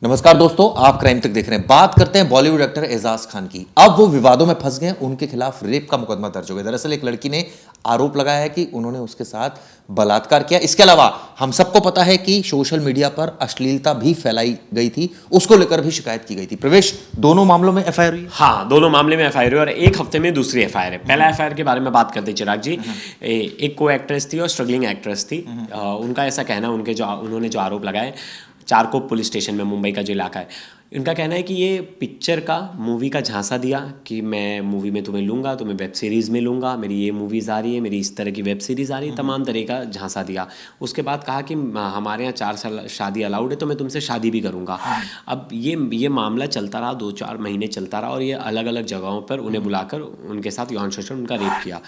नमस्कार दोस्तों, आप क्राइम तक देख रहे हैं। बात करते हैं बॉलीवुड एक्टर एजाज खान की। अब वो विवादों में फंस गए, उनके खिलाफ रेप का मुकदमा दर्ज हो गया। दरअसल एक लड़की ने आरोप लगाया है कि उन्होंने उसके साथ बलात्कार किया। इसके अलावा हम सबको पता है कि सोशल मीडिया पर अश्लीलता भी फैलाई गई थी, उसको लेकर भी शिकायत की गई थी। प्रवेश, दोनों मामलों में एफआईआर हुई है? हाँ, दोनों मामले में एफआईआर हुई और एक हफ्ते में दूसरी एफआईआर है। पहला एफआईआर के बारे में बात करते हैं चिराग जी। एक को एक्ट्रेस थी और स्ट्रगलिंग एक्ट्रेस थी। उनका ऐसा कहना, उन्होंने जो आरोप लगाए, चारकोप पुलिस स्टेशन में, मुंबई का जो इलाका है, इनका कहना है कि ये पिक्चर का, मूवी का झांसा दिया कि मैं मूवी में तुम्हें लूँगा, तुम्हें वेब सीरीज़ में लूँगा, मेरी ये मूवीज़ आ रही है, मेरी इस तरह की वेब सीरीज़ आ रही है, तमाम तरह का झांसा दिया। उसके बाद कहा कि हमारे यहाँ 4 साल शादी अलाउड है, तो मैं तुमसे शादी भी करूँगा। अब ये मामला चलता रहा, 2-4 महीने चलता रहा और ये अलग अलग जगहों पर उन्हें बुलाकर उनके साथ यौन शोषण, उनका रेप किया।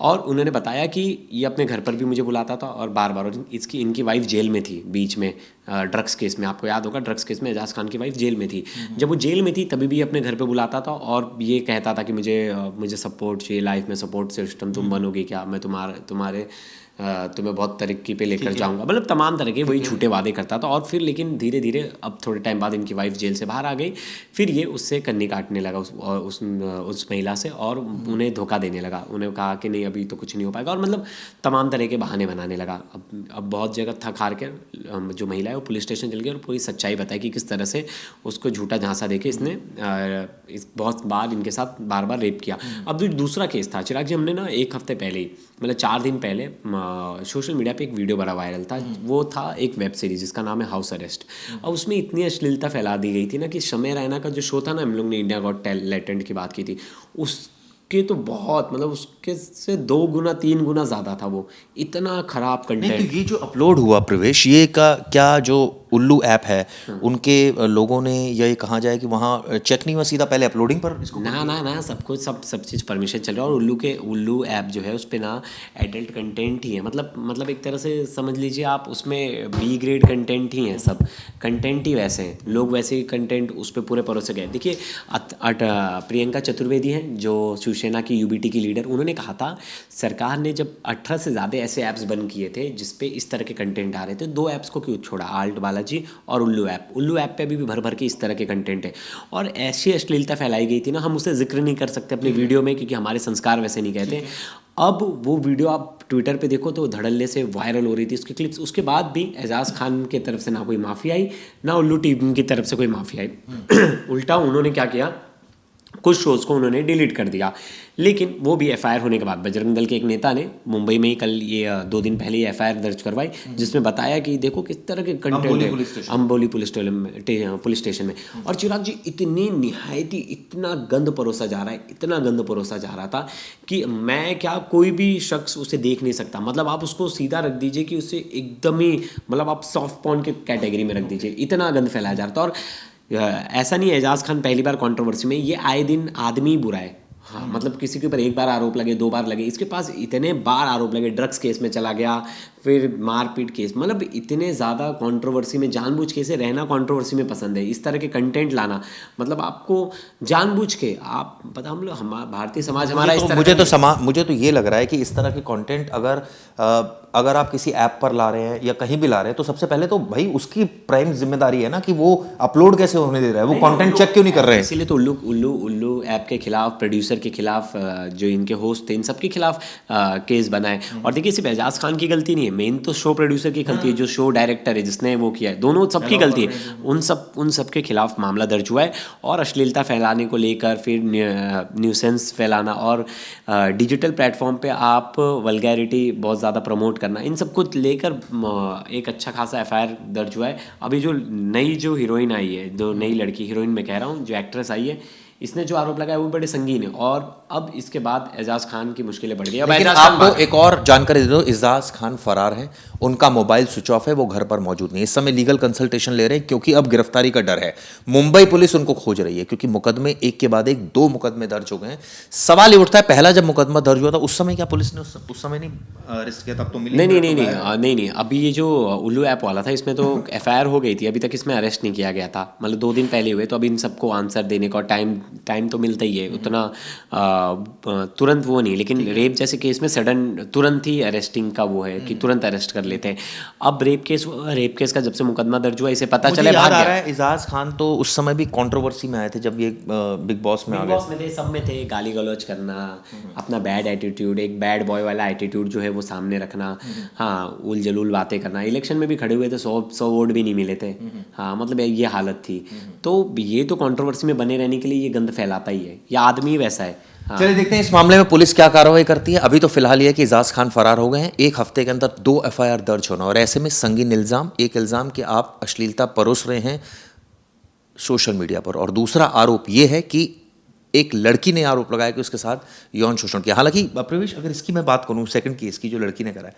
और उन्होंने बताया कि ये अपने घर पर भी मुझे बुलाता था और बार बार। और इनकी वाइफ जेल में थी बीच में, ड्रग्स केस में। आपको याद होगा, ड्रग्स केस में एजाज खान की वाइफ जेल में थी। जब वो जेल में थी तभी भी अपने घर पे बुलाता था और ये कहता था कि मुझे सपोर्ट चाहिए लाइफ में, सपोर्ट सिस्टम, तुम बनोगे क्या, मैं तुम्हें बहुत तरक्की पे लेकर जाऊंगा। मतलब तमाम तरह के वही झूठे वादे करता था। और फिर लेकिन धीरे धीरे अब थोड़े टाइम बाद इनकी वाइफ जेल से बाहर आ गई। फिर ये उससे कन्नी काटने लगा उस महिला से, और उन्हें धोखा देने लगा। उन्हें कहा कि नहीं, अभी तो कुछ नहीं हो पाएगा, और मतलब तमाम तरह के बहाने बनाने लगा। अब बहुत जगह थक हार कर जो महिला है वो पुलिस स्टेशन चल गई और पूरी सच्चाई बताई कि किस तरह से उसको झूठा झांसा देके इसने बहुत बार इनके साथ बार बार रेप किया। अब जो दूसरा केस था चिराग जी, हमने ना एक हफ्ते पहले ही, मतलब 4 दिन पहले, सोशल मीडिया पे एक वीडियो बड़ा वायरल था। वो था एक वेब सीरीज जिसका नाम है हाउस अरेस्ट। और उसमें इतनी अश्लीलता फैला दी गई थी ना कि समय रैना का जो शो था ना, हम लोग ने इंडिया गॉट टैलेंट की बात की थी, उसके तो बहुत, मतलब उसके से 2 गुना 3 गुना ज़्यादा था वो। इतना खराब कंटेंट। नहीं, तो ये जो अपलोड हुआ प्रवेश, ये का क्या जो उल्लू ऐप है, उनके लोगों ने, या ये कहा जाए कि वहाँ चेक नहीं हुआ, सीधा पहले अपलोडिंग पर इसको? ना सब कुछ, सब चीज़ परमिशन चल रहा है। और उल्लू ऐप जो है उस पर ना एडल्ट कंटेंट ही है। मतलब एक तरह से समझ लीजिए आप, उसमें बी ग्रेड कंटेंट ही है, सब कंटेंट ही वैसे हैं, लोग वैसे ही कंटेंट उस पर पूरे परोसे गए। देखिए, प्रियंका चतुर्वेदी हैं जो शिवसेना की यूबीटी की लीडर, उन्होंने कहा था सरकार ने जब 18 से ज़्यादा ऐसे ऐप्स बंद किए थे जिसपे इस तरह के कंटेंट आ रहे थे, 2 ऐप्स को क्यों छोड़ा, आल्ट बालाजी और उल्लू ऐप पे भी भर भर के इस तरह के कंटेंट है। और ऐसी अश्लीलता फैलाई गई थी ना, हम उसे जिक्र नहीं कर सकते अपनी वीडियो में क्योंकि हमारे संस्कार वैसे नहीं कहते। अब वो वीडियो आप ट्विटर पे देखो तो धड़ल्ले से वायरल हो रही थी उसकी क्लिप्स। उसके बाद भी एजाज खान की तरफ से ना कोई माफ़ी आई, ना उल्लू टीम की तरफ से कोई माफ़ी आई। उल्टा उन्होंने क्या किया, कुछ शोज़ को उन्होंने डिलीट कर दिया। लेकिन वो भी एफआईआर होने के बाद बजरंग दल के एक नेता ने मुंबई में ही कल, ये 2 दिन पहले ही एफआईआर दर्ज करवाई, जिसमें बताया कि देखो किस तरह के कंटेंट है अम्बोली पुलिस स्टेशन में। और चिराग जी, इतना गंद परोसा जा रहा है, इतना गंद परोसा जा रहा था कि मैं क्या, कोई भी शख्स उसे देख नहीं सकता। मतलब आप उसको सीधा रख दीजिए कि उसे एकदम ही, मतलब आप सॉफ्ट पॉर्न के कैटेगरी में रख दीजिए, इतना गंद फैलाया जा रहा था। और ऐसा नहीं है एजाज खान पहली बार कंट्रोवर्सी में, ये आए दिन आदमी बुरा है। हाँ, मतलब किसी के ऊपर एक बार आरोप लगे, 2 बार लगे, इसके पास इतने बार आरोप लगे। ड्रग्स केस में चला गया, फिर मारपीट केस, मतलब इतने ज़्यादा कंट्रोवर्सी में, जानबूझ के से रहना कंट्रोवर्सी में पसंद है, इस तरह के कंटेंट लाना। मतलब आपको जानबूझ के, आप पता, हम लोग, भारतीय समाज हमारा इस तरह, मुझे तो ये लग रहा है कि इस तरह के कंटेंट अगर आप किसी ऐप पर ला रहे हैं या कहीं भी ला रहे हैं, तो सबसे पहले तो भाई उसकी प्राइम जिम्मेदारी है ना कि वो अपलोड कैसे होने दे रहा है, वो कंटेंट चेक क्यों नहीं कर रहे हैं। इसीलिए तो उल्लू ऐप के खिलाफ, प्रोड्यूसर के खिलाफ, जो इनके होस्ट थे, इन सब के खिलाफ केस बनाए। और देखिए, सिर्फ एजाज खान की गलती नहीं है, मेन तो शो प्रोड्यूसर की गलती है, जो शो डायरेक्टर है जिसने वो किया है, दोनों सबकी गलती है। उन सब के खिलाफ मामला दर्ज हुआ है। और अश्लीलता फैलाने को लेकर, फिर न्यूसेंस फैलाना, और डिजिटल प्लेटफॉर्म पे आप वल्गैरिटी बहुत ज़्यादा प्रमोट करना, इन सब को लेकर एक अच्छा खासा एफआईआर दर्ज हुआ है। अभी जो हीरोइन आई है, जो नई लड़की, हीरोइन मैं कह रहा हूँ, जो एक्ट्रेस आई है, इसने जो आरोप लगाया वो बड़े संगीन है। और अब इसके बाद एजाज खान की मुश्किलें बढ़ गई। अब लेकिन आपको एक और जानकारी दे दो, एजाज खान फरार है, उनका मोबाइल स्विच ऑफ है, वो घर पर मौजूद नहीं। इस समय लीगल कंसल्टेशन ले रहे हैं क्योंकि अब गिरफ्तारी का डर है। मुंबई पुलिस उनको खोज रही है क्योंकि मुकदमे एक के बाद एक 2 मुकदमे दर्ज हो गए हैं। सवाल ये उठता है, पहला जब मुकदमा दर्ज हुआ था उस समय क्या पुलिस ने उस समय नहीं अरेस्ट किया? तब तो मिली नहीं, अभी ये जो उल्लू ऐप वाला था, इसमें तो एफआईआर हो गई थी, अभी तक इसमें अरेस्ट नहीं किया गया था। मतलब 2 दिन पहले हुए, तो अभी इन सबको आंसर देने का टाइम टाइम तो मिलता ही है उतना, तुरंत वो नहीं, लेकिन रेप जैसे केस में सडन तुरंत ही अरेस्टिंग का वो है कि तुरंत अरेस्ट कर लेते हैं। अब रेप केस का जब से मुकदमा दर्ज हुआ इसे पता चले, भाग आ गया। रहा है एजाज खान तो उस समय भी कंट्रोवर्सी में आए थे जब ये बिग बॉस में आ गए। बॉस में थे, सब में थे, गाली गलौज करना, अपना बैड एटीट्यूड, एक बैड बॉय वाला एटीट्यूड जो है वो सामने रखना, हाँ उल जलूल बातें करना। इलेक्शन में भी खड़े हुए थे, 100 वोट भी नहीं मिले थे, हाँ मतलब ये हालत थी। तो ये तो कंट्रोवर्सी में बने रहने के लिए ये गंद फैलाता ही है, ये आदमी वैसा है। हाँ। चलिए देखते हैं इस मामले में पुलिस क्या कार्रवाई करती है। अभी तो फिलहाल ये है कि एजाज खान फरार हो गए हैं। एक हफ्ते के अंदर 2 एफआईआर दर्ज होना, और ऐसे में संगीन इल्जाम, एक इल्जाम कि आप अश्लीलता परोस रहे हैं सोशल मीडिया पर, और दूसरा आरोप यह है कि एक लड़की ने आरोप लगाया कि उसके साथ यौन शोषण किया। हालांकि प्रवेश, अगर इसकी मैं बात करूं सेकंड केस की जो लड़की ने करा है,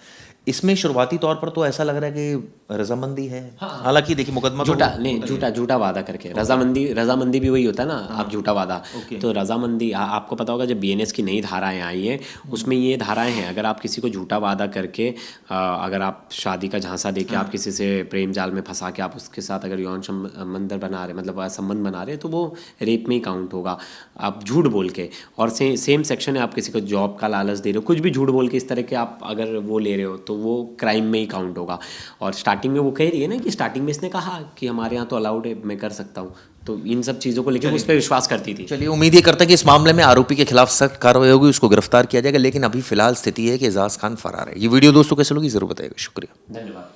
इसमें शुरुआती तौर पर तो ऐसा लग रहा है कि रजामंदी है। हालांकि देखिए मुकदमा झूठा नहीं, झूठा वादा करके रजामंदी भी वही होता है ना, आप झूठा वादा। तो रजामंदी, आपको पता होगा जब बीएनएस की नई धाराएं आई हैं उसमें ये धाराएं हैं, अगर आप किसी को झूठा वादा करके अगर आप शादी का झांसा देके आप किसी से प्रेम जाल में फंसा के आप उसके साथ अगर यौन संबंध बना रहे, मतलब संबंध बना रहे, तो वो रेप में ही काउंट होगा। आप झूठ बोल के, और सेम सेक्शन है, आप किसी को जॉब का लालच दे रहे हो, कुछ भी झूठ बोल के इस तरह के आप अगर वो ले रहे हो तो वो क्राइम में ही काउंट होगा। और स्टार्टिंग में वो कह रही है ना कि स्टार्टिंग में इसने कहा कि हमारे यहाँ तो अलाउड है, मैं कर सकता हूँ, तो इन सब चीज़ों को लेकर उस पर विश्वास करती थी। चलिए उम्मीद ये करते हैं कि इस मामले में आरोपी के खिलाफ सख्त कार्रवाई होगी, उसको गिरफ्तार किया जाएगा। लेकिन अभी फिलहाल स्थिति है कि एजाज खान फरार है। ये वीडियो दोस्तों कैसे लगी जरूर बताइएगा। शुक्रिया, धन्यवाद।